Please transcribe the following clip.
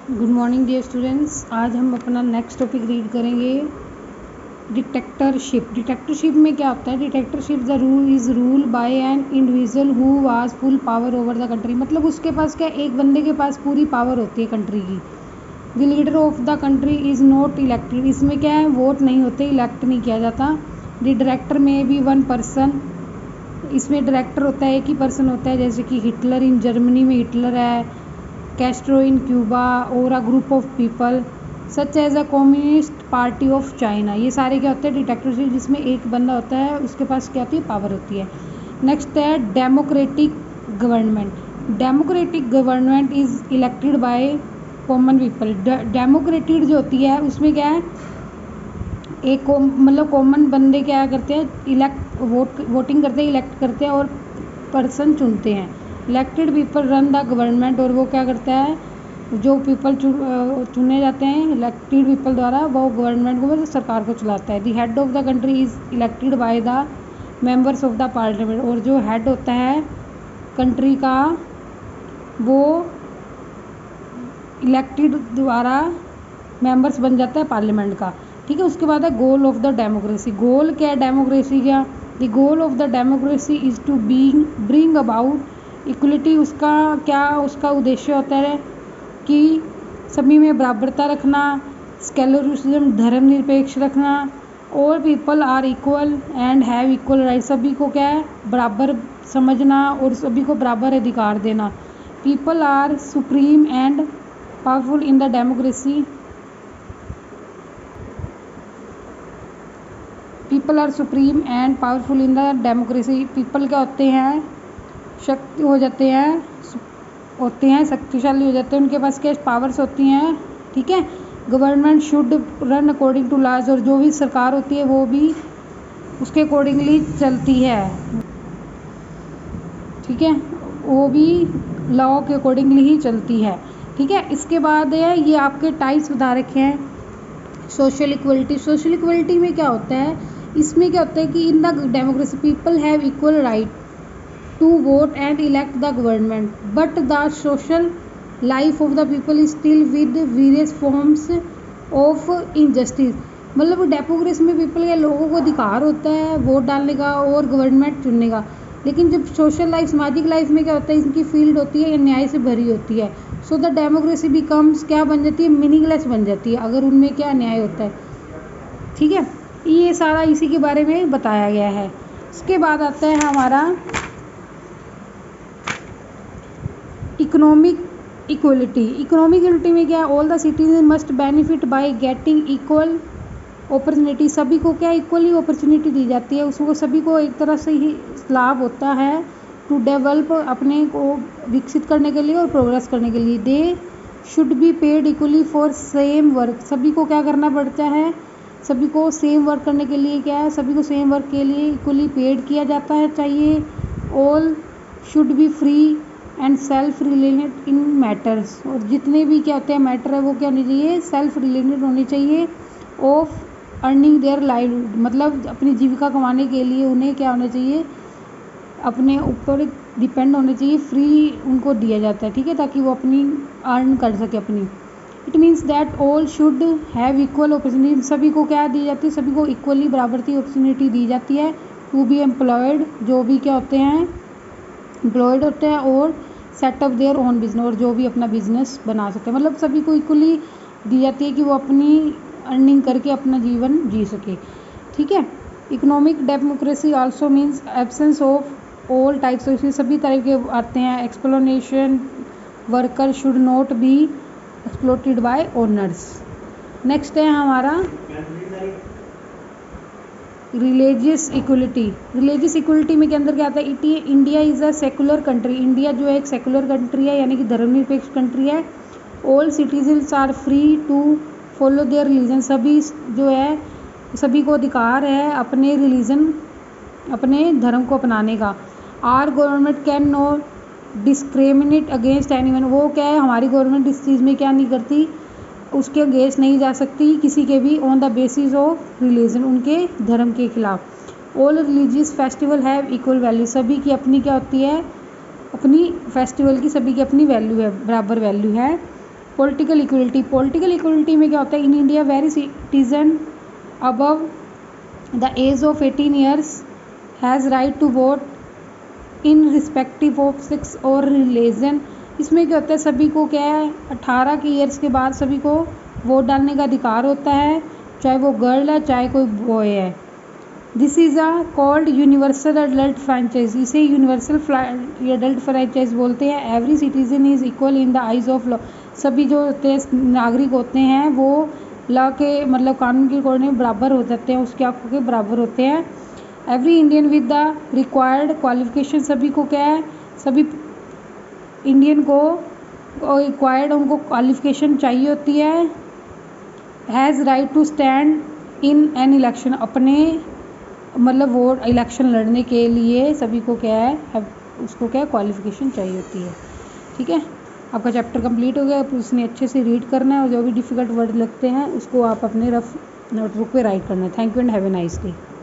Good morning dear students. आज हम अपना नेक्स्ट टॉपिक रीड करेंगे, डिक्टेटरशिप। डिक्टेटरशिप में क्या होता है? Dictatorship the rule is rule by an individual who was full power over the country. मतलब उसके पास क्या, एक बंदे के पास पूरी पावर होती है कंट्री की। The leader of the country is not elected. इसमें क्या है, वोट नहीं होते, इलेक्ट नहीं किया जाता। द डायरेक्टर में भी वन पर्सन। इसमें डायरेक्टर होता है, एक ही पर्सन होता है, जैसे कि हिटलर इन जर्मनी में हिटलर है, कैस्ट्रो इन क्यूबा, और a group of people such as a communist party of China. ये सारे क्या होते हैं? डिक्टेटरशिप, जिसमें एक बंदा होता है, उसके पास क्या होती है? पावर होती है। नेक्स्ट है democratic government. Democratic government is elected by common people. Democratic जो होती है उसमें क्या है, एक मतलब कॉमन बंदे क्या करते हैं, वोटिंग करते हैं, इलेक्ट करते हैं और पर्सन चुनते हैं। Elected people run the government, और वो क्या करता है, जो पीपल चुने जाते हैं इलेक्टेड पीपल द्वारा, वो गवर्नमेंट को, मतलब सरकार को चलाता है। The head of the country is elected by the members of the parliament. और जो हेड होता है कंट्री का, वो इलेक्टेड द्वारा मेंबर्स बन जाता है पार्लियामेंट का। ठीक है। उसके बाद है goal of the democracy. Goal क्या है डेमोक्रेसी का? The goal of the democracy is to bring about equality. उसका क्या, उसका उद्देश्य होता है कि सभी में बराबरता रखना, सेक्युलरिज्म धर्मनिरपेक्ष रखना, all people are equal and have equal right. सभी को क्या है, बराबर समझना और सभी को बराबर अधिकार देना। People are supreme and powerful in the democracy. People are supreme and powerful in the democracy. People क्या होते हैं, शक्ति हो जाते हैं, शक्तिशाली हो जाते हैं, उनके पास क्या पावर्स होती हैं। ठीक है। Government should run according to laws, और जो भी सरकार होती है वो भी उसके अकॉर्डिंगली चलती है। ठीक है, वो भी लॉ के अकॉर्डिंगली ही चलती है। ठीक है। इसके बाद है, ये आपके टाइप्स बता रखे हैं। Social equality. सोशल इक्वलिटी में क्या होता है, इसमें क्या होता है कि in the democracy people have equal right to vote and elect the government, but the social life of the people is still with various forms of injustice. मतलब डेमोक्रेसी में पीपल के लोगों को अधिकार होता है वोट डालने का और गवर्नमेंट चुनने का, लेकिन जब सोशल लाइफ, सामाजिक लाइफ में क्या होता है, इनकी फील्ड होती है अन्याय से भरी होती है। सो द डेमोक्रेसी बिकम्स क्या बन जाती है, मीनिंगलेस बन जाती है अगर उनमें क्या अन्याय होता है। ठीक है, ये सारा इसी के बारे में बताया गया है। इसके बाद आता है हमारा इकोनॉमिक इक्वलिटी। इकोनॉमिक इक्वलिटी में क्या है, all the citizen must benefit by getting equal opportunity. सभी को क्या इक्वली अपॉर्चुनिटी दी जाती है, उसको सभी को एक तरह से ही लाभ होता है टू डेवलप, अपने को विकसित करने के लिए और प्रोग्रेस करने के लिए। They should be paid equally for same work. सभी को क्या करना पड़ता है, सभी को सेम वर्क करने के लिए क्या है, सभी को सेम वर्क के लिए इक्वली पेड किया जाता है चाहिए। All should be free and self related in matters. और जितने भी क्या होते हैं मैटर है, वो क्या होनी चाहिए, सेल्फ रिलेटेड होनी चाहिए। ऑफ अर्निंग देयर लाइवलीहुड, मतलब अपनी जीविका कमाने के लिए उन्हें क्या होना चाहिए, अपने ऊपर डिपेंड होने चाहिए, फ्री उनको दिया जाता है। ठीक है, ताकि वो अपनी अर्न कर सके अपनी। It means that all should have equal opportunity. सभी को क्या दी जाती है, सभी को इक्वली बराबरती अपॉर्चुनिटी दी जाती है टू बी एम्प्लॉयड, जो भी क्या होते हैं एम्प्लॉयड होते हैं, और set up their own business, और जो भी अपना बिजनेस बना सकते हैं। मतलब सभी को इक्वली दी जाती है कि वो अपनी अर्निंग करके अपना जीवन जी सके। ठीक है। Economic democracy also means absence of all types of, इसमें सभी तरह के आते हैं। Exploitation, worker should not be exploited by owners. Next है हमारा रिलीजियस इक्वलिटी। रिलीजियस इक्वलिटी में के अंदर क्या आता है, India is a secular country. India जो है एक सेकुलर कंट्री है, यानी कि धर्मनिरपेक्ष कंट्री है। All citizens are free to follow their religion. सभी जो है, सभी को अधिकार है अपने रिलीजन, अपने धर्म को अपनाने का। Or government can not discriminate against anyone. वो क्या है, हमारी गवर्नमेंट इस चीज़ में क्या नहीं करती, उसके अगेंस्ट नहीं जा सकती किसी के भी, on the basis of religion, उनके धर्म के खिलाफ। All religious festival have equal value. सभी की अपनी क्या होती है, अपनी फेस्टिवल की सभी की अपनी वैल्यू है, बराबर वैल्यू है। पॉलिटिकल इक्वलिटी में क्या होता है, in India very citizen above the age of 18 years has right to vote in respective of sex और रिलीजन। इसमें क्या होता है, सभी को क्या है 18 के ईयर्स के बाद सभी को वोट डालने का अधिकार होता है, चाहे वो गर्ल है चाहे कोई बॉय है। This is a called universal adult franchise, इसे यूनिवर्सल एडल्ट फ्रेंचाइज बोलते हैं। Every citizen is equal in the eyes of law, सभी जो होते हैं नागरिक होते हैं वो लॉ के मतलब कानून के अकॉर्डिंग बराबर हो जाते हैं, उसके आंखों के बराबर होते हैं। Every Indian with the required qualification, सभी को क्या है, सभी इंडियन को रिक्वायर्ड उनको क्वालिफिकेशन चाहिए होती है। Has right to stand in an election, अपने मतलब वोट इलेक्शन लड़ने के लिए सभी को क्या है उसको क्या क्वालिफिकेशन चाहिए होती है। ठीक है, आपका चैप्टर कंप्लीट हो गया। उसने अच्छे से रीड करना है और जो भी डिफ़िकल्ट वर्ड लगते हैं उसको आप अपने रफ नोटबुक पे राइट करना है। Thank you and have a nice day.